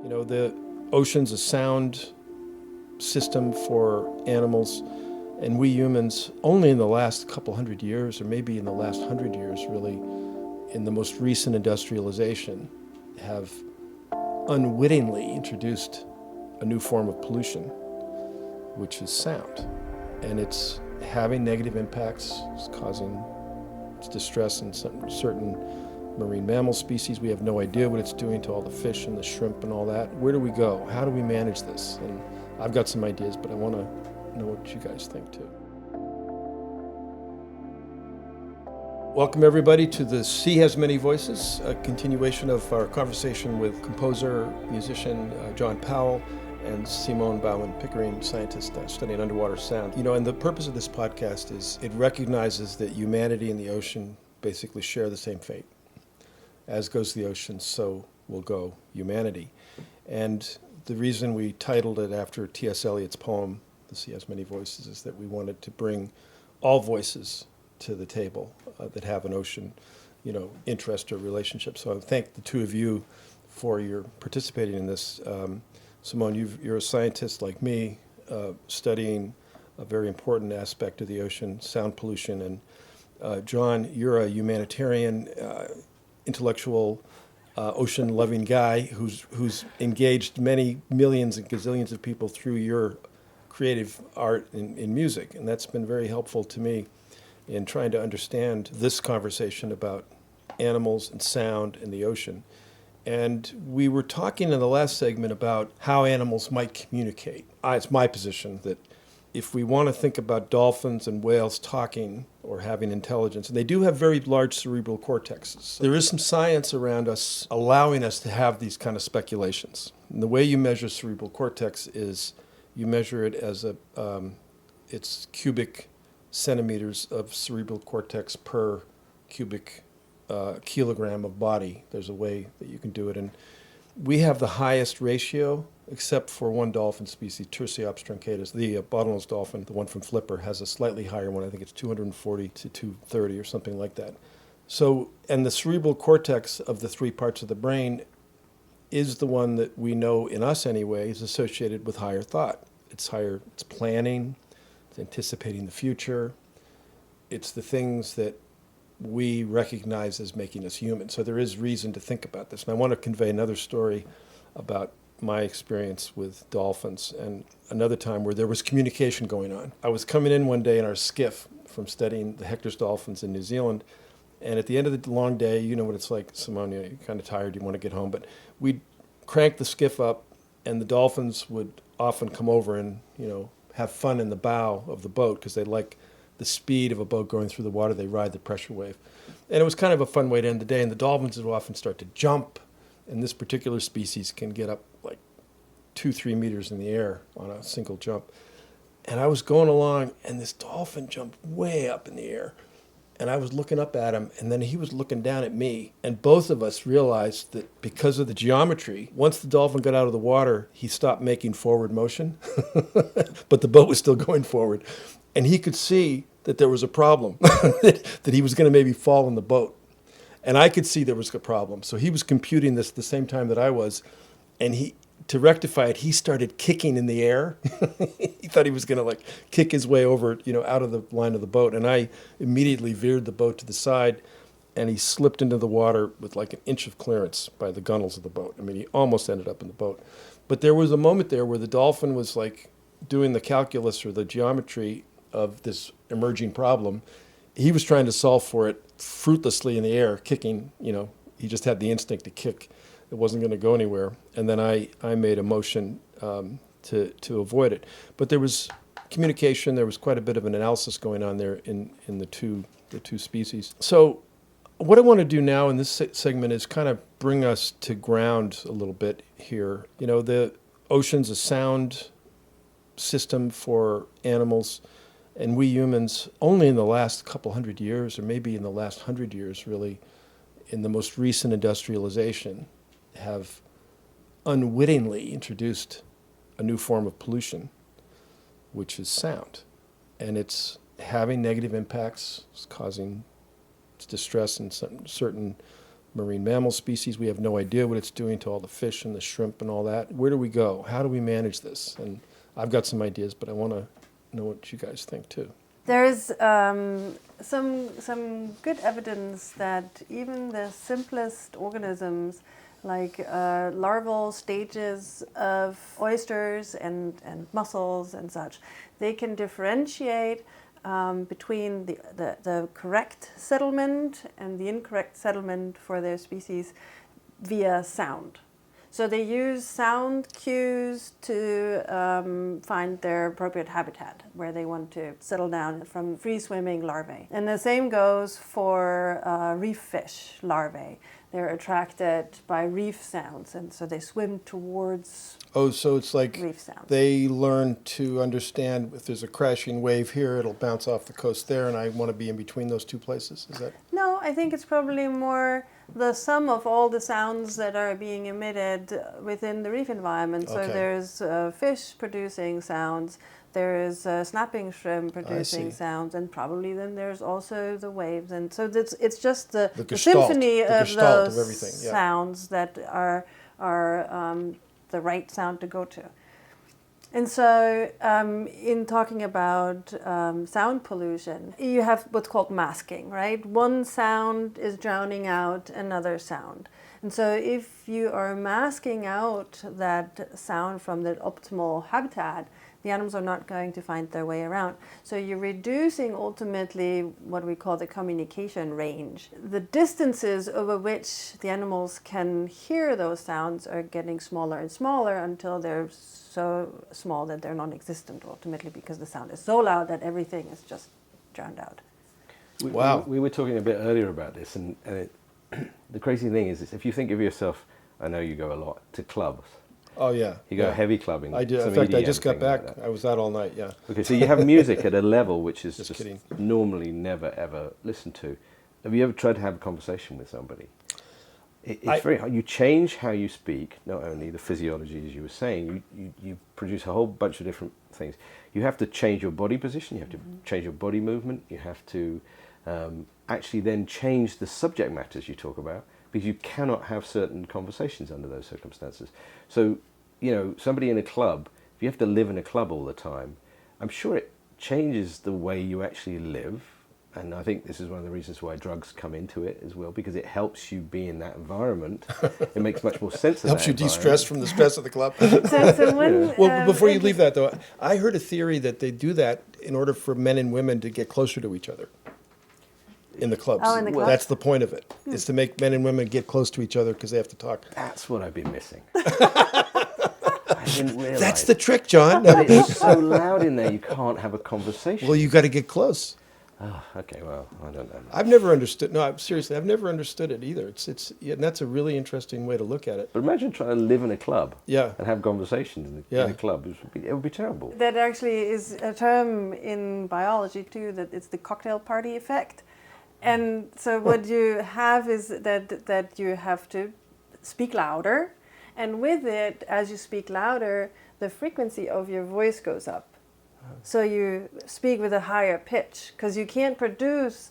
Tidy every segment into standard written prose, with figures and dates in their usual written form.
The ocean's a sound system for animals, and we humans, only in the last couple hundred years, or maybe in the last 100 years really, in the most recent industrialization, have unwittingly introduced a new form of pollution, which is sound. And it's having negative impacts. It's causing distress in certain marine mammal species. We have no idea what it's doing to all the fish and the shrimp and all that. Where do we go? How do we manage this? And I've got some ideas, but I want to know what you guys think too. Welcome everybody to The Sea Has Many Voices, a continuation of our conversation with composer, musician John Powell and Simone and Pickering, scientist studying underwater sound. And the purpose of this podcast is it recognizes that humanity and the ocean basically share the same fate. As goes the ocean, so will go humanity. And the reason we titled it after T.S. Eliot's poem, The Sea Has Many Voices, is that we wanted to bring all voices to the table that have an ocean, interest or relationship. So I thank the two of you for your participating in this. Simone, you're a scientist like me, studying a very important aspect of the ocean, sound pollution. And John, you're a humanitarian, intellectual, ocean-loving guy who's engaged many millions and gazillions of people through your creative art in music. And that's been very helpful to me in trying to understand this conversation about animals and sound and the ocean. And we were talking in the last segment about how animals might communicate. It's my position that if we want to think about dolphins and whales talking or having intelligence, and they do have very large cerebral cortexes, there is some science around us allowing us to have these kind of speculations. And the way you measure cerebral cortex is you measure it as it's cubic centimeters of cerebral cortex per cubic kilogram of body. There's a way that you can do it. And we have the highest ratio, except for one dolphin species, Tursiops truncatus. The bottlenose dolphin, the one from Flipper, has a slightly higher one. I think it's 240 to 230 or something like that. So, and the cerebral cortex of the three parts of the brain is the one that we know, in us anyway, is associated with higher thought. It's planning, it's anticipating the future. It's the things that we recognize as making us human. So there is reason to think about this. And I want to convey another story about my experience with dolphins and another time where there was communication going on. I was coming in one day in our skiff from studying the Hector's dolphins in New Zealand. And at the end of the long day, you know what it's like, Simone, you're kind of tired, you want to get home. But we'd crank the skiff up and the dolphins would often come over and, have fun in the bow of the boat because they like the speed of a boat going through the water. They ride the pressure wave. And it was kind of a fun way to end the day. And the dolphins would often start to jump. And this particular species can get up like 2-3 meters in the air on a single jump. And I was going along, and this dolphin jumped way up in the air. And I was looking up at him, and then he was looking down at me. And both of us realized that because of the geometry, once the dolphin got out of the water, he stopped making forward motion. But the boat was still going forward. And he could see that there was a problem, that he was going to maybe fall in the boat. And I could see there was a problem. So he was computing this at the same time that I was. And to rectify it, he started kicking in the air. He thought he was going to kick his way over, out of the line of the boat. And I immediately veered the boat to the side, and he slipped into the water with an inch of clearance by the gunnels of the boat. I mean, he almost ended up in the boat. But there was a moment there where the dolphin was doing the calculus or the geometry of this emerging problem. He was trying to solve for it fruitlessly in the air, kicking, he just had the instinct to kick. It wasn't going to go anywhere. And then I made a motion to avoid it. But there was communication. There was quite a bit of an analysis going on there in the two species. So what I want to do now in this segment is kind of bring us to ground a little bit here. The ocean's a sound system for animals. And we humans, only in the last couple hundred years, or maybe in the last 100 years really, in the most recent industrialization, have unwittingly introduced a new form of pollution, which is sound. And it's having negative impacts. It's causing distress in certain marine mammal species. We have no idea what it's doing to all the fish and the shrimp and all that. Where do we go? How do we manage this? And I've got some ideas, but I want to know what you guys think too. There's some good evidence that even the simplest organisms, like larval stages of oysters and mussels and such, they can differentiate between the correct settlement and the incorrect settlement for their species via sound. So they use sound cues to find their appropriate habitat where they want to settle down from free-swimming larvae. And the same goes for reef fish larvae. They're attracted by reef sounds, and so they swim towards so it's like reef sounds. They learn to understand if there's a crashing wave here, it'll bounce off the coast there, and I want to be in between those two places. Is that? No, I think it's probably more the sum of all the sounds that are being emitted within the reef environment. So there's fish producing sounds, there is snapping shrimp producing sounds, and probably then there's also the waves. And so it's just the symphony of those sounds that are the right sound to go to. And so in talking about sound pollution, you have what's called masking, right? One sound is drowning out another sound. And so if you are masking out that sound from the optimal habitat, the animals are not going to find their way around. So you're reducing ultimately what we call the communication range. The distances over which the animals can hear those sounds are getting smaller and smaller until they're so small that they're non-existent ultimately, because the sound is so loud that everything is just drowned out. Wow. We were talking a bit earlier about this, and the crazy thing is if you think of yourself, I know you go a lot to clubs. Oh, yeah. You go heavy clubbing. I do. In fact, I just got back. I was out all night, yeah. Okay, so you have music at a level which is just kidding. normally never, ever listened to. Have you ever tried to have a conversation with somebody? It's very hard. You change how you speak, not only the physiology, as you were saying, you produce a whole bunch of different things. You have to change your body position, you have to change your body movement, you have to actually then change the subject matters you talk about, because you cannot have certain conversations under those circumstances. So, you know, somebody in a club, if you have to live in a club all the time, I'm sure it changes the way you actually live. And I think this is one of the reasons why drugs come into it as well, because it helps you be in that environment. It makes much more sense of helps that you de-stress from the stress of the club. Well, before you leave that, though, I heard a theory that they do that in order for men and women to get closer to each other in the clubs. Oh, in the clubs? That's the point of it, is to make men and women get close to each other because they have to talk. That's what I've been missing. I didn't realize. That's the trick, John. But it's so loud in there, you can't have a conversation. Well, you got to get close. Oh, okay, well, I don't know. I've never understood. No, seriously, I've never understood it either. And that's a really interesting way to look at it. But imagine trying to live in a club Yeah. and have conversations in a club. It would be terrible. That actually is a term in biology too, that it's the cocktail party effect. And so what you have is that you have to speak louder, and with it, as you speak louder, the frequency of your voice goes up. So you speak with a higher pitch, because you can't produce,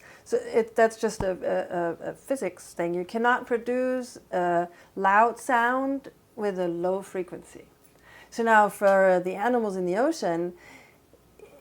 that's just a physics thing. You cannot produce a loud sound with a low frequency. So now for the animals in the ocean,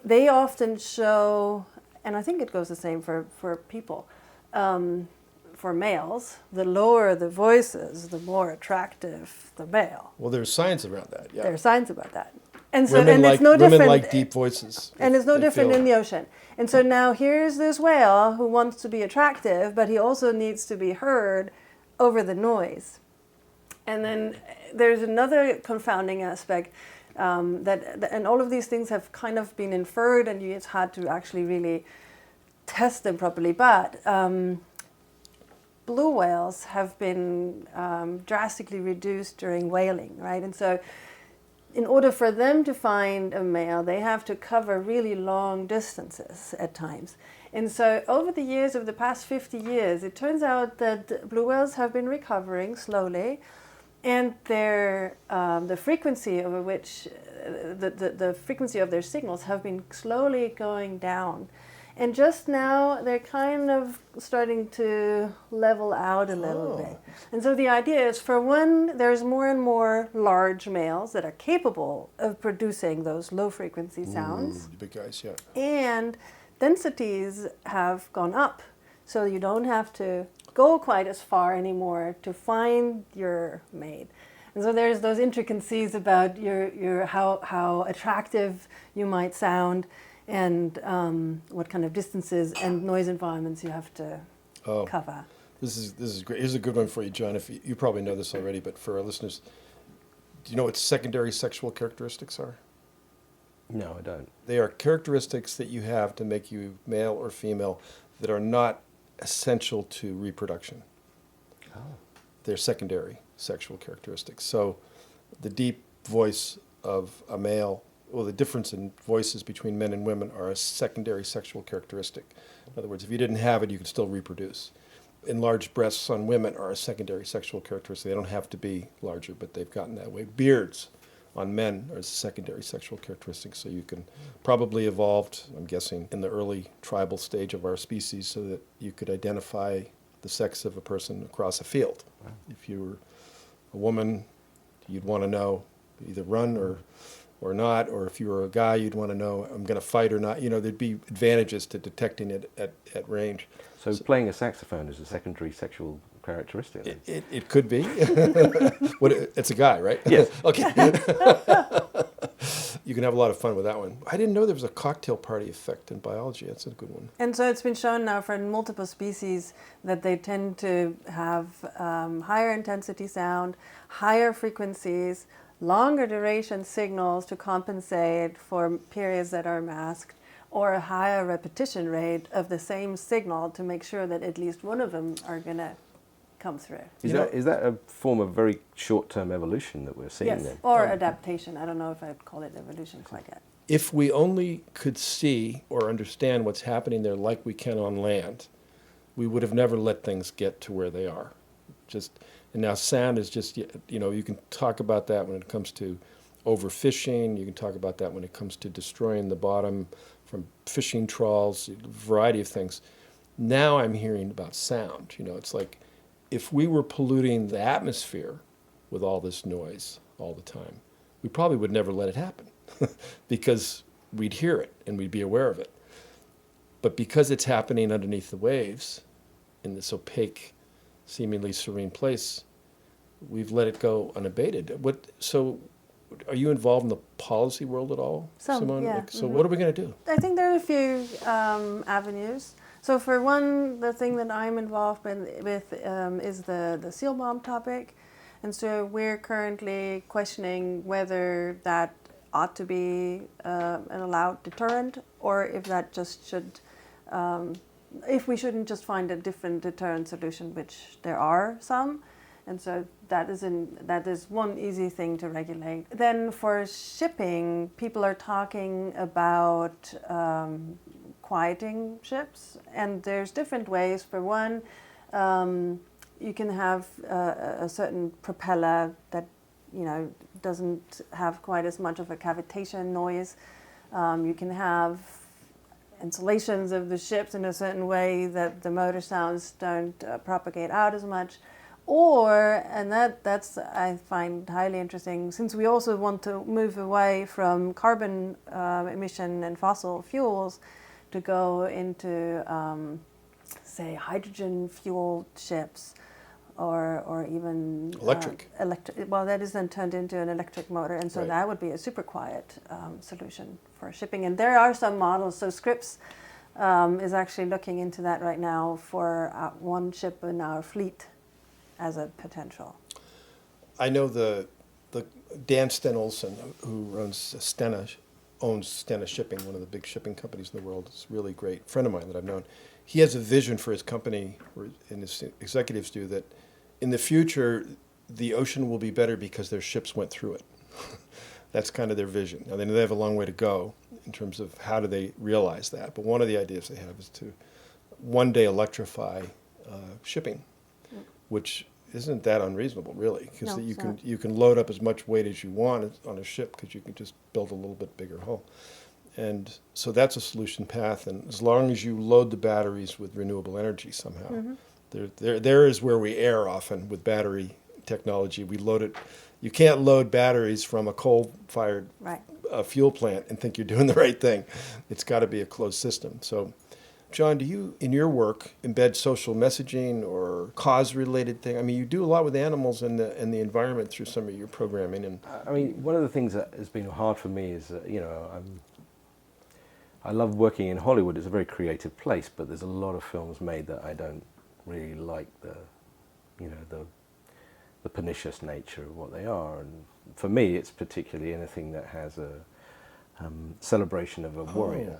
they often show, and I think it goes the same for people, for males, the lower the voices, the more attractive the male. Well, there's science around that. Yeah. There's science about that. And so, women it's no different. Women like deep voices. And it's no different in the ocean. And so now here's this whale who wants to be attractive, but he also needs to be heard over the noise. And then there's another confounding aspect and all of these things have kind of been inferred, and it's hard to actually really test them properly. But blue whales have been drastically reduced during whaling, right? And so in order for them to find a male, they have to cover really long distances at times. And so over the years, over the past 50 years, it turns out that blue whales have been recovering slowly, and the frequency over which the frequency of their signals have been slowly going down. And just now, they're kind of starting to level out a little bit. And so the idea is, for one, there's more and more large males that are capable of producing those low-frequency sounds. The big guys, yeah. And densities have gone up, so you don't have to go quite as far anymore to find your mate. And so there's those intricacies about your how attractive you might sound, and what kind of distances and noise environments you have to cover. This is great. Here's a good one for you, John. If you probably know this already, but for our listeners, do you know what secondary sexual characteristics are? No, I don't. They are characteristics that you have to make you male or female that are not essential to reproduction. Oh. They're secondary sexual characteristics. So the deep voice of a male, well, the difference in voices between men and women are a secondary sexual characteristic. In other words, if you didn't have it, you could still reproduce. Enlarged breasts on women are a secondary sexual characteristic. They don't have to be larger, but they've gotten that way. Beards on men are a secondary sexual characteristic. So you can probably evolved, I'm guessing, in the early tribal stage of our species so that you could identify the sex of a person across a field. Wow. If you were a woman, you'd want to know either run or not, or if you were a guy, you'd want to know, I'm going to fight or not. You know, there'd be advantages to detecting it at range. So playing a saxophone is a secondary sexual characteristic then? It could be. It's a guy, right? Yes. Okay. You can have a lot of fun with that one. I didn't know there was a cocktail party effect in biology. That's a good one. And so it's been shown now for multiple species that they tend to have higher intensity sound, higher frequencies, longer duration signals to compensate for periods that are masked, or a higher repetition rate of the same signal to make sure that at least one of them are going to come through. Is that a form of very short-term evolution that we're seeing yes, then? or adaptation. I don't know if I'd call it evolution quite yet. If we only could see or understand what's happening there like we can on land, we would have never let things get to where they are. And now sound is just, you know, you can talk about that when it comes to overfishing. You can talk about that when it comes to destroying the bottom from fishing trawls, a variety of things. Now I'm hearing about sound. You know, it's like if we were polluting the atmosphere with all this noise all the time, we probably would never let it happen because we'd hear it and we'd be aware of it. But because it's happening underneath the waves in this opaque, seemingly serene place, we've let it go unabated. So are you involved in the policy world at all, Simone? Yeah. So what are we going to do? I think there are a few avenues. So for one, the thing that I'm involved with is the seal bomb topic. And so we're currently questioning whether that ought to be an allowed deterrent, or if that just should, if we shouldn't just find a different deterrent solution, which there are some. And so that is one easy thing to regulate. Then for shipping, people are talking about quieting ships, and there's different ways. For one, you can have a certain propeller that, you know, doesn't have quite as much of a cavitation noise. You can have insulations of the ships in a certain way that the motor sounds don't propagate out as much. Or, and that's I find highly interesting, since we also want to move away from carbon emission and fossil fuels to go into, say, hydrogen fueled ships, or even electric. Well, that is then turned into an electric motor, and so right. That would be a super quiet solution for shipping. And there are some models. So Scripps is actually looking into that right now for one ship in our fleet as a potential. I know the Dan Sten-Olsen, who owns Stena Shipping, one of the big shipping companies in the world. Is a really great friend of mine that I've known. He has a vision for his company, and his executives do, that in the future the ocean will be better because their ships went through it. That's kind of their vision. Now they have a long way to go in terms of how do they realize that. But one of the ideas they have is to one day electrify shipping, which isn't that unreasonable, really, because you can load up as much weight as you want on a ship because you can just build a little bit bigger hull. And so that's a solution path. And as long as you load the batteries with renewable energy somehow, there is where we err often with battery technology. We load it. You can't load batteries from a coal-fired fuel plant and think you're doing the right thing. It's got to be a closed system. So, John, do you, in your work, embed social messaging or cause-related thing? I mean, you do a lot with animals and the environment through some of your programming. And I mean, one of the things that has been hard for me is, I love working in Hollywood. It's a very creative place, but there's a lot of films made that I don't really like the pernicious nature of what they are. And for me, it's particularly anything that has a celebration of a warrior.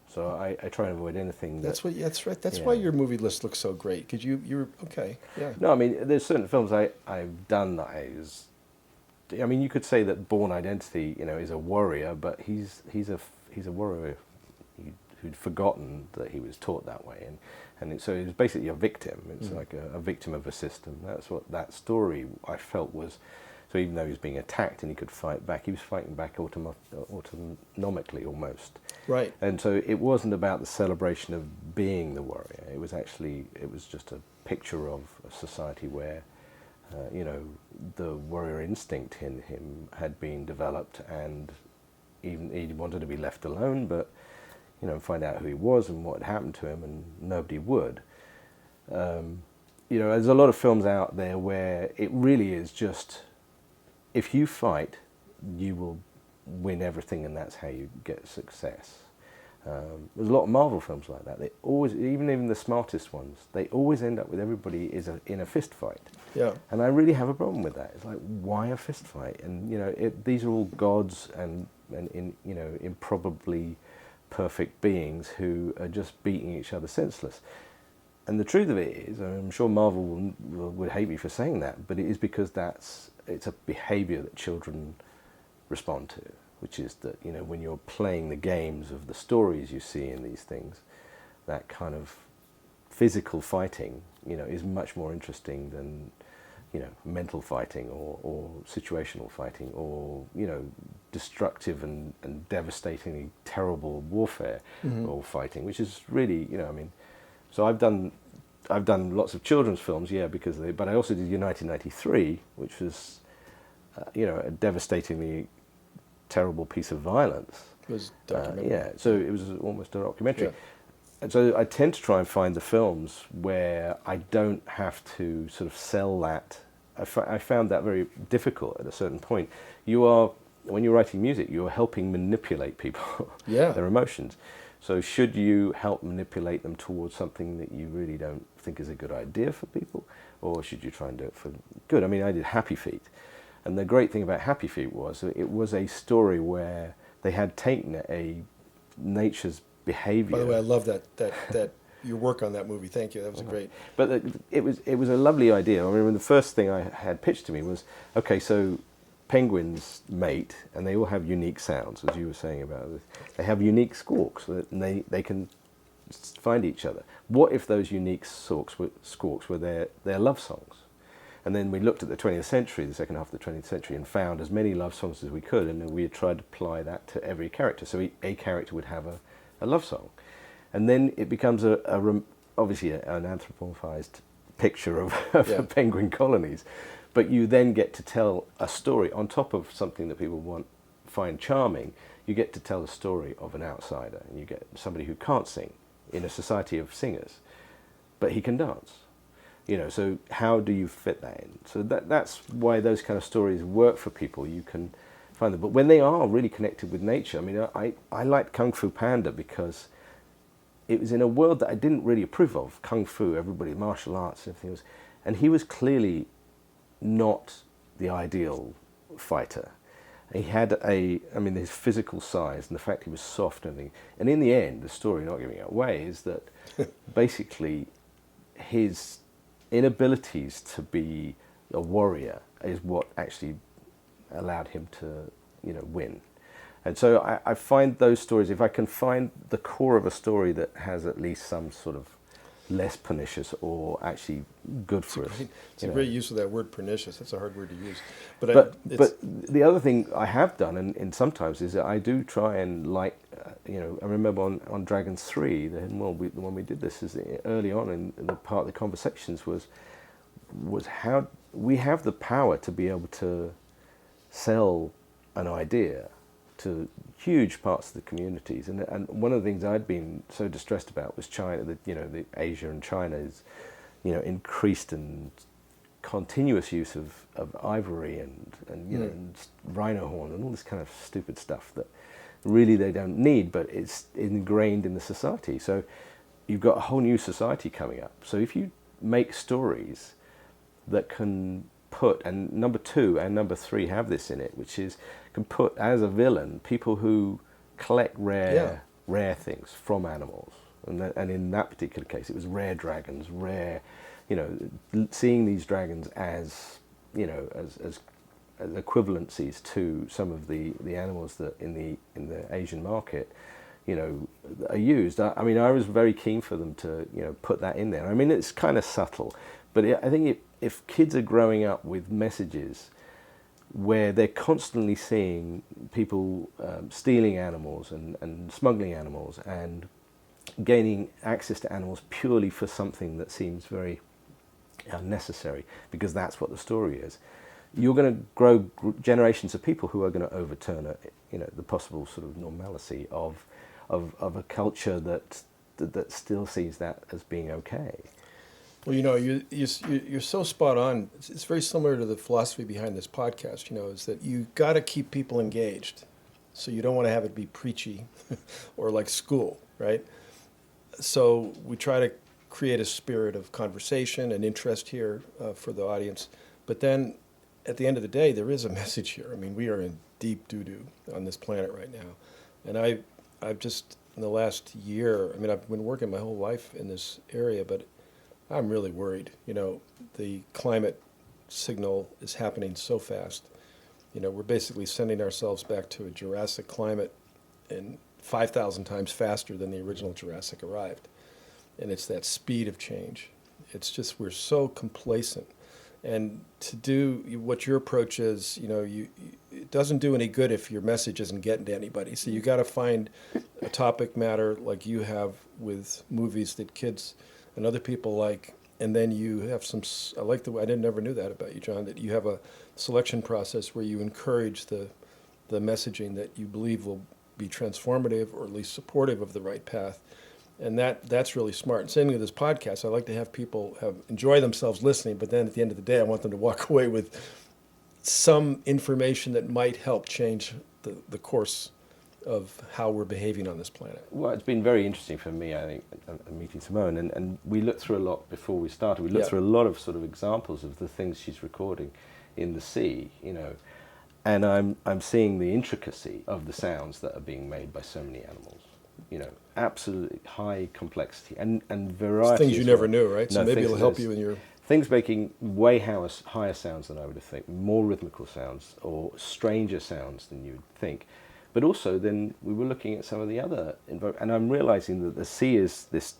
So I try and avoid anything. That's right. That's why your movie list looks so great, because you're okay. Yeah. No, I mean, there's certain films I've done that I mean, you could say that Bourne Identity, is a warrior, but he's a warrior who'd forgotten that he was taught that way, and so he's basically a victim. It's like a victim of a system. That's what that story I felt was. So even though he was being attacked and he could fight back, he was fighting back autonomically almost. Right. And so it wasn't about the celebration of being the warrior. It was just a picture of a society where, the warrior instinct in him had been developed, and even he wanted to be left alone, but find out who he was and what had happened to him, and nobody would. There's a lot of films out there where it really is just, if you fight, you will win everything, and that's how you get success. There's a lot of Marvel films like that. They always, even the smartest ones, they always end up with everybody in a fist fight. Yeah. And I really have a problem with that. It's like, why a fist fight? And these are all gods and improbably perfect beings who are just beating each other senseless. And the truth of it is, I'm sure Marvel would hate me for saying that, but it is because it's a behavior that children respond to, which is that, when you're playing the games of the stories you see in these things, that kind of physical fighting, is much more interesting than, mental fighting or situational fighting or, destructive and devastatingly terrible warfare or fighting, which is really, so I've done lots of children's films, but I also did United 93, which was, a devastatingly terrible piece of violence. It was documentary. So it was almost a documentary. Yeah. And so I tend to try and find the films where I don't have to sort of sell that. I found that very difficult at a certain point. When you're writing music, you're helping manipulate people, their emotions. So should you help manipulate them towards something that you really don't think is a good idea for people? Or should you try and do it for good? I mean, I did Happy Feet. And the great thing about Happy Feet was it was a story where they had taken a nature's behavior. By the way, I love that your work on that movie. Thank you. That was great. But it was a lovely idea. I mean, the first thing I had pitched to me was, okay, so penguins mate, and they all have unique sounds, as you were saying about this. They have unique squawks, and they can find each other. What if those unique squawks were their love songs? And then we looked at the 20th century, the second half of the 20th century, and found as many love songs as we could, and then we had tried to apply that to every character. So a character would have a love song. And then it becomes obviously an anthropomorphized picture of penguin colonies. But you then get to tell a story on top of something that people find charming. You get to tell the story of an outsider, and you get somebody who can't sing in a society of singers, but he can dance. So how do you fit that in? So that's why those kind of stories work for people. You can find them. But when they are really connected with nature, I mean, I liked Kung Fu Panda because it was in a world that I didn't really approve of. Kung Fu, everybody, martial arts, everything was. And he was clearly not the ideal fighter. He had his physical size and the fact he was soft and everything. And in the end, the story, not giving it away, is that basically his inabilities to be a warrior is what actually allowed him to, win. And so I find those stories, if I can find the core of a story that has at least some sort of less pernicious or actually good for us. It's a great use of that word, pernicious. That's a hard word to use. But the other thing I have done, and sometimes, is that I do try and I remember on Dragons 3, the one we did this, is early on in the part of the conversations was how we have the power to be able to sell an idea to huge parts of the communities, and one of the things I'd been so distressed about was China. The Asia and China is, increased and continuous use of ivory and and rhino horn and all this kind of stupid stuff that really they don't need, but it's ingrained in the society. So you've got a whole new society coming up. So if you make stories that can put, and number 2 and number 3 have this in it, which is can put as a villain people who collect rare things from animals, and in that particular case it was rare dragons, seeing these dragons as as equivalencies to some of the animals that in the Asian market are used. I mean, I was very keen for them to put that in there. I mean, it's kind of subtle, but I think if kids are growing up with messages where they're constantly seeing people stealing animals and smuggling animals and gaining access to animals purely for something that seems very unnecessary, because that's what the story is, you're going to grow generations of people who are going to overturn the possible sort of normalcy of a culture that still sees that as being okay. Well, you're so spot on. It's very similar to the philosophy behind this podcast, is that you got to keep people engaged. So you don't want to have it be preachy or like school, right? So we try to create a spirit of conversation and interest here for the audience. But then at the end of the day, there is a message here. I mean, we are in deep doo-doo on this planet right now. And I've just, in the last year, I've been working my whole life in this area, but I'm really worried. The climate signal is happening so fast. We're basically sending ourselves back to a Jurassic climate and 5,000 times faster than the original Jurassic arrived. And it's that speed of change. It's just, we're so complacent. And to do what your approach is, it doesn't do any good if your message isn't getting to anybody. So you got to find a topic matter like you have with movies that kids and other people like, and then you have I never knew that about you, John, that you have a selection process where you encourage the messaging that you believe will be transformative or at least supportive of the right path. And that's really smart. And same with this podcast. I like to have people enjoy themselves listening, but then at the end of the day, I want them to walk away with some information that might help change the course of how we're behaving on this planet. Well, it's been very interesting for me, I think, meeting Simone, and we looked through a lot before we started. We looked through a lot of sort of examples of the things she's recording in the sea, and I'm seeing the intricacy of the sounds that are being made by so many animals. Absolutely high complexity and variety. Things you never knew, right? So maybe it'll help you in your... Things making way higher sounds than I would have think, more rhythmical sounds or stranger sounds than you would think. But also then we were looking at some of the other... And I'm realizing that the sea is this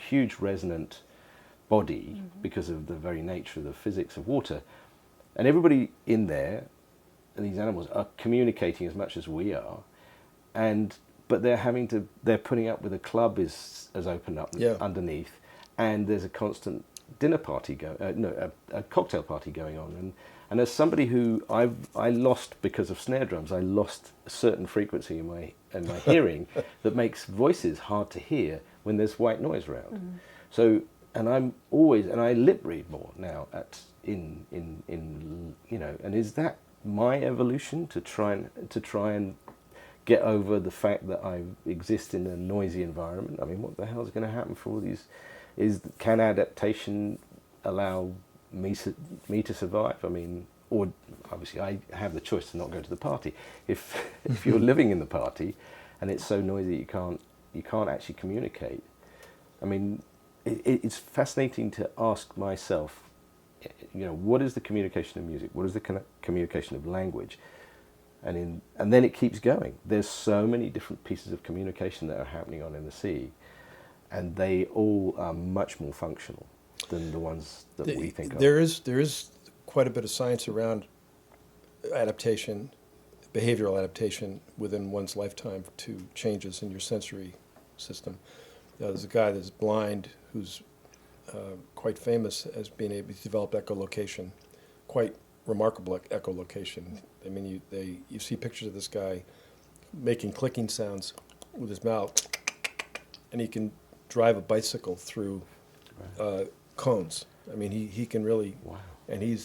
huge resonant body because of the very nature of the physics of water. And everybody in there, and these animals, are communicating as much as we are. But they're putting up with a club has opened up underneath, and there's a constant dinner party a cocktail party going on, and as somebody who I lost because of snare drums, I lost a certain frequency in my hearing that makes voices hard to hear when there's white noise around. So, and I lip read more now and is that my evolution to try and get over the fact that I exist in a noisy environment? I mean, what the hell is going to happen for all these? Can adaptation allow me to survive? I mean, or obviously I have the choice to not go to the party. If you're living in the party and it's so noisy you can't actually communicate. I mean, it's fascinating to ask myself, what is the communication of music? What is the communication of language? And then it keeps going. There's so many different pieces of communication that are happening on in the sea. and they all are much more functional than the ones that we think of. There is quite a bit of science around adaptation, behavioral adaptation within one's lifetime to changes in your sensory system. There's a guy that's blind who's quite famous as being able to develop echolocation, quite remarkable echolocation. I mean, you see pictures of this guy making clicking sounds with his mouth, and he can drive a bicycle through cones. I mean, he can really, wow. And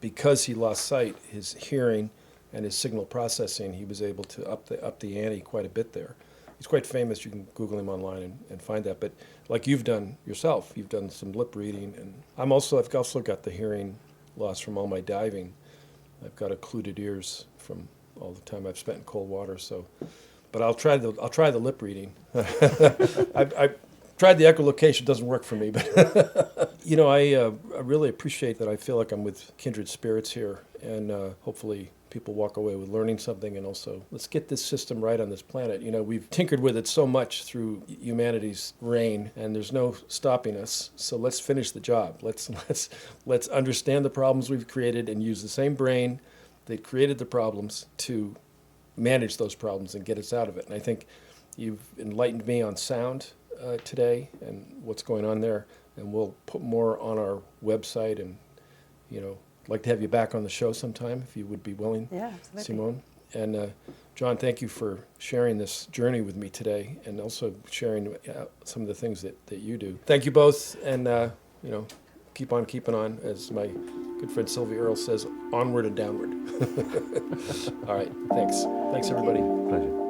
because he lost sight, his hearing and his signal processing, he was able to up the ante quite a bit there. He's quite famous. You can Google him online and find that. But like you've done yourself, you've done some lip reading, and I've also got the hearing loss from all my diving. I've got occluded ears from all the time I've spent in cold water. So, but I'll try the lip reading. I tried the echolocation, doesn't work for me. But I really appreciate that. I feel like I'm with kindred spirits here, and hopefully people walk away with learning something, and also let's get this system right on this planet. We've tinkered with it so much through humanity's reign, and there's no stopping us. So let's finish the job. Let's understand the problems we've created and use the same brain that created the problems to manage those problems and get us out of it. And I think you've enlightened me on sound today and what's going on there, and we'll put more on our website, and I'd like to have you back on the show sometime if you would be willing. Yeah, absolutely. Simone. And John, thank you for sharing this journey with me today, and also sharing some of the things that you do. Thank you both, and keep on keeping on, as my good friend Sylvia Earle says, onward and downward. All right, thanks. Thanks, everybody. Pleasure.